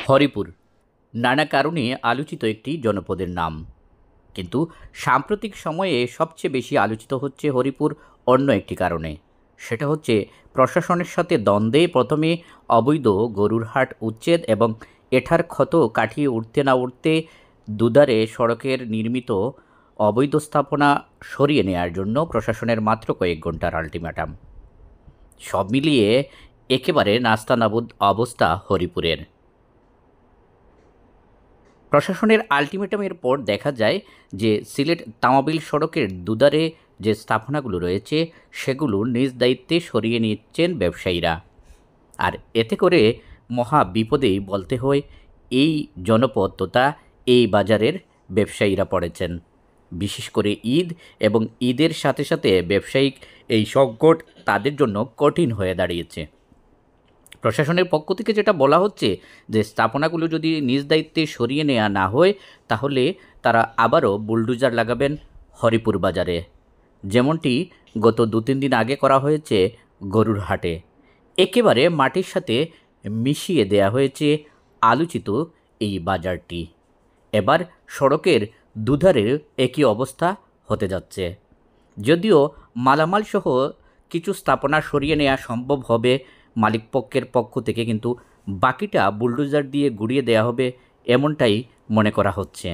হরিপুর নানা কারণে আলোচিত একটি জনপদের নাম, কিন্তু সাম্প্রতিক সময়ে সবচেয়ে বেশি আলোচিত হচ্ছে হরিপুর অন্য একটি কারণে। সেটা হচ্ছে প্রশাসনের সাথে দ্বন্দ্বে প্রথমে অবৈধ গরুর হাট উচ্ছেদ এবং এঠার ক্ষত কাটিয়ে উঠতে না উঠতে দুধারে সড়কের নির্মিত অবৈধ স্থাপনা সরিয়ে নেওয়ার জন্য প্রশাসনের মাত্র কয়েক ঘন্টার আলটিমেটাম। সব মিলিয়ে একেবারে নাস্তানাবুদ অবস্থা হরিপুরের। প্রশাসনের আলটিমেটামের পর দেখা যায় যে সিলেট তামাবিল সড়কের দুধারে যে স্থাপনাগুলো রয়েছে সেগুলো নিজ দায়িত্বে সরিয়ে নিচ্ছেন ব্যবসায়ীরা। আর এতে করে মহা বিপদেই বলতে হয় এই জনপদ তথা এই বাজারের ব্যবসায়ীরা পড়েছেন। বিশেষ করে ঈদ এবং ঈদের সাথে সাথে ব্যবসায়িক এই সংকট তাদের জন্য কঠিন হয়ে দাঁড়িয়েছে। প্রশাসনের পক্ষ থেকে যেটা বলা হচ্ছে যে স্থাপনাগুলো যদি নিজ দায়িত্বে সরিয়ে নেওয়া না হয় তাহলে তারা আবারও বুলডোজার লাগাবেন হরিপুর বাজারে, যেমনটি গত 2-3 দিন আগে করা হয়েছে গরুর হাটে। একেবারে মাটির সাথে মিশিয়ে দেয়া হয়েছে আলোচিত এই বাজারটি। এবার সড়কের দুধারের একই অবস্থা হতে যাচ্ছে। যদিও মালামাল সহ কিছু স্থাপনা সরিয়ে নেওয়া সম্ভব হবে মালিকপক্ষের পক্ষ থেকে, কিন্তু বাকিটা বুলডোজার দিয়ে গুড়িয়ে দেওয়া হবে এমনটাই মনে করা হচ্ছে।